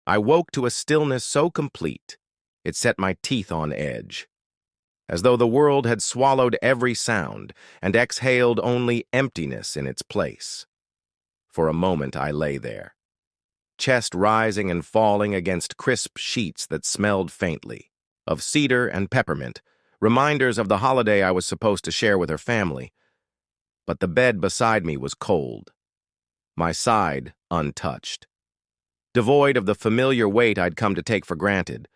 I woke to a stillness so complete, it set my teeth on edge, as though the world had swallowed every sound and exhaled only emptiness in its place. For a moment I lay there, chest rising and falling against crisp sheets that smelled faintly, of cedar and peppermint, reminders of the holiday I was supposed to share with her family. But the bed beside me was cold, my side untouched, devoid of the familiar weight I'd come to take for granted.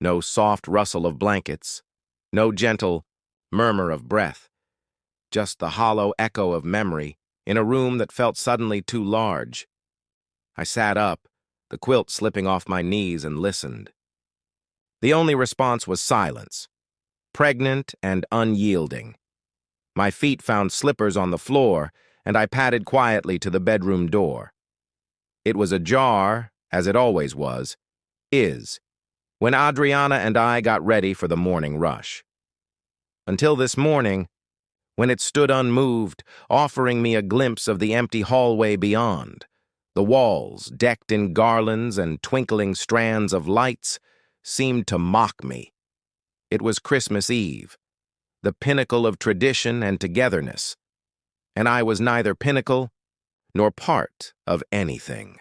No soft rustle of blankets, no gentle murmur of breath, just the hollow echo of memory in a room that felt suddenly too large. I sat up, the quilt slipping off my knees, and listened. The only response was silence, pregnant and unyielding. My feet found slippers on the floor, and I padded quietly to the bedroom door. It was ajar, as it always was, when Adriana and I got ready for the morning rush. Until this morning, when it stood unmoved, offering me a glimpse of the empty hallway beyond. The walls, decked in garlands and twinkling strands of lights, seemed to mock me. It was Christmas Eve, the pinnacle of tradition and togetherness, and I was neither pinnacle nor part of anything.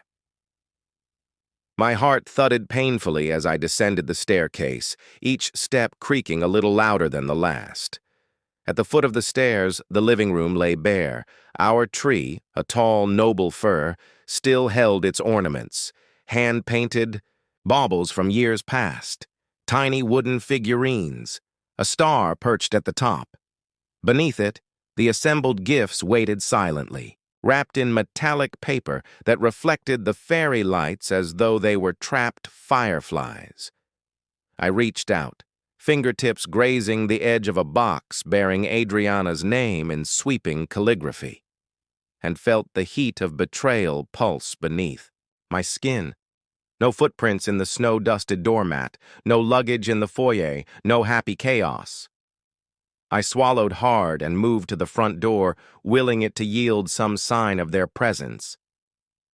My heart thudded painfully as I descended the staircase, each step creaking a little louder than the last. At the foot of the stairs, the living room lay bare. Our tree, a tall, noble fir, still held its ornaments, hand-painted baubles from years past, tiny wooden figurines, a star perched at the top. Beneath it, the assembled gifts waited silently, wrapped in metallic paper that reflected the fairy lights as though they were trapped fireflies. I reached out, fingertips grazing the edge of a box bearing Adriana's name in sweeping calligraphy, and felt the heat of betrayal pulse beneath my skin. No footprints in the snow-dusted doormat, no luggage in the foyer, no happy chaos. I swallowed hard and moved to the front door, willing it to yield some sign of their presence.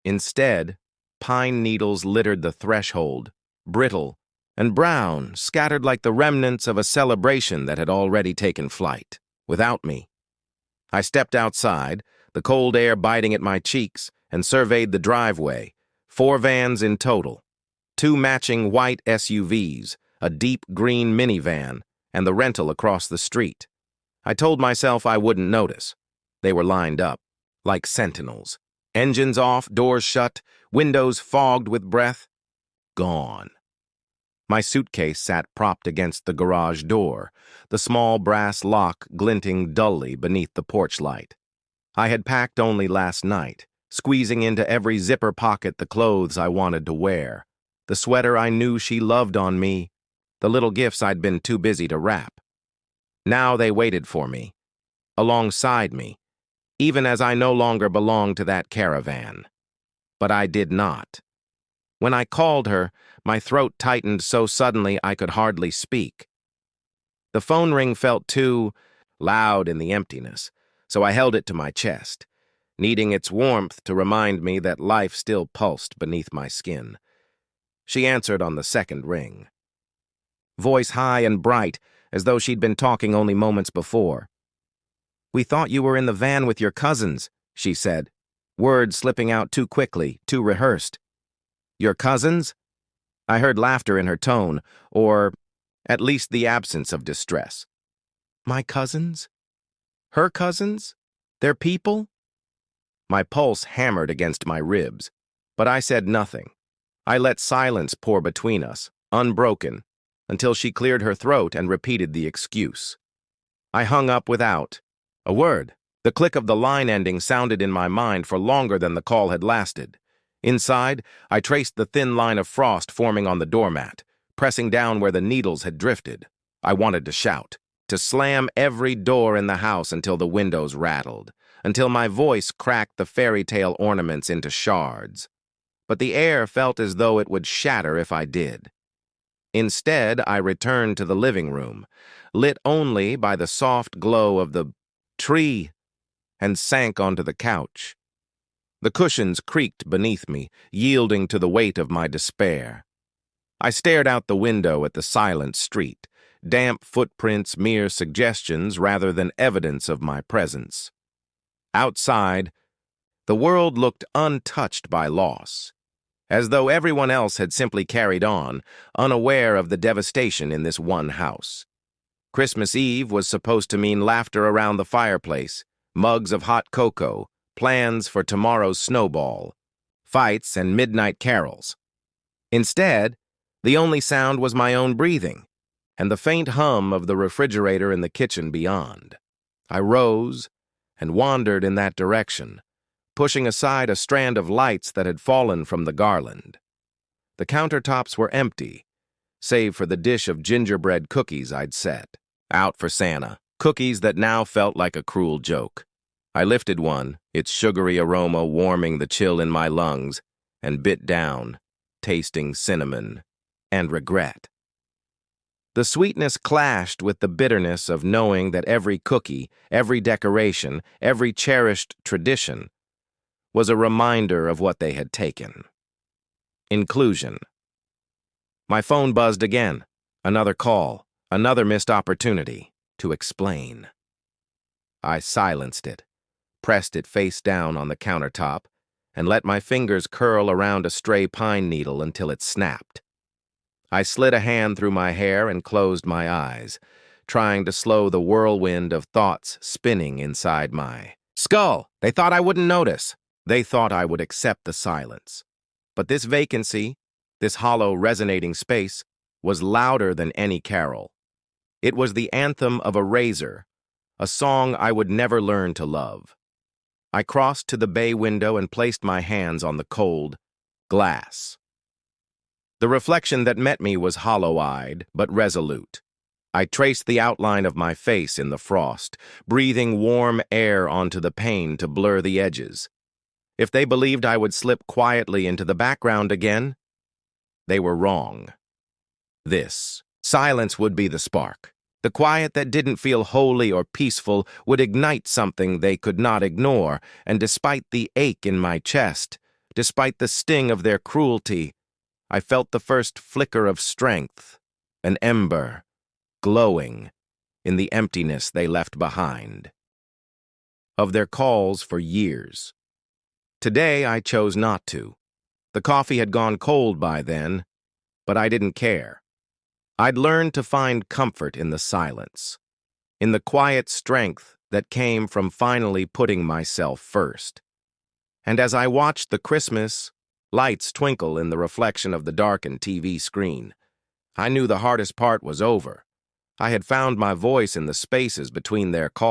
Instead, pine needles littered the threshold, brittle and brown, scattered like the remnants of a celebration that had already taken flight, without me. I stepped outside, the cold air biting at my cheeks, and surveyed the driveway. 4 vans in total, 2 matching white SUVs, a deep green minivan, and the rental across the street. I told myself I wouldn't notice. They were lined up, like sentinels. Engines off, doors shut, windows fogged with breath. Gone. My suitcase sat propped against the garage door, the small brass lock glinting dully beneath the porch light. I had packed only last night, squeezing into every zipper pocket the clothes I wanted to wear, the sweater I knew she loved on me, the little gifts I'd been too busy to wrap. Now they waited for me, alongside me, even as I no longer belonged to that caravan. But I did not. When I called her, my throat tightened so suddenly I could hardly speak. The phone ring felt too loud in the emptiness, so I held it to my chest, needing its warmth to remind me that life still pulsed beneath my skin. She answered on the second ring. Voice high and bright, as though she'd been talking only moments before. "We thought you were in the van with your cousins," she said, words slipping out too quickly, too rehearsed. "Your cousins?" I heard laughter in her tone, or at least the absence of distress. "My cousins? Her cousins? Their people?" My pulse hammered against my ribs, but I said nothing. I let silence pour between us, unbroken, until she cleared her throat and repeated the excuse. I hung up without a word. The click of the line ending sounded in my mind for longer than the call had lasted. Inside, I traced the thin line of frost forming on the doormat, pressing down where the needles had drifted. I wanted to shout, to slam every door in the house until the windows rattled, until my voice cracked the fairy tale ornaments into shards. But the air felt as though it would shatter if I did. Instead, I returned to the living room, lit only by the soft glow of the tree, and sank onto the couch. The cushions creaked beneath me, yielding to the weight of my despair. I stared out the window at the silent street, damp footprints mere suggestions rather than evidence of my presence. Outside, the world looked untouched by loss, as though everyone else had simply carried on, unaware of the devastation in this one house. Christmas Eve was supposed to mean laughter around the fireplace, mugs of hot cocoa, plans for tomorrow's snowball, fights and midnight carols. Instead, the only sound was my own breathing, and the faint hum of the refrigerator in the kitchen beyond. I rose and wandered in that direction, pushing aside a strand of lights that had fallen from the garland. The countertops were empty, save for the dish of gingerbread cookies I'd set out for Santa, cookies that now felt like a cruel joke. I lifted one, its sugary aroma warming the chill in my lungs, and bit down, tasting cinnamon and regret. The sweetness clashed with the bitterness of knowing that every cookie, every decoration, every cherished tradition was a reminder of what they had taken. Inclusion. My phone buzzed again. Another call, another missed opportunity to explain. I silenced it, pressed it face down on the countertop, and let my fingers curl around a stray pine needle until it snapped. I slid a hand through my hair and closed my eyes, trying to slow the whirlwind of thoughts spinning inside my skull. They thought I wouldn't notice. They thought I would accept the silence. But this vacancy, this hollow, resonating space, was louder than any carol. It was the anthem of a razor, a song I would never learn to love. I crossed to the bay window and placed my hands on the cold glass. The reflection that met me was hollow-eyed, but resolute. I traced the outline of my face in the frost, breathing warm air onto the pane to blur the edges. If they believed I would slip quietly into the background again, they were wrong. This silence would be the spark. The quiet that didn't feel holy or peaceful would ignite something they could not ignore, and despite the ache in my chest, despite the sting of their cruelty, I felt the first flicker of strength, an ember, glowing, in the emptiness they left behind. Of their calls for years. Today I chose not to. The coffee had gone cold by then, but I didn't care. I'd learned to find comfort in the silence, in the quiet strength that came from finally putting myself first. And as I watched the Christmas lights twinkle in the reflection of the darkened TV screen, I knew the hardest part was over. I had found my voice in the spaces between their calls.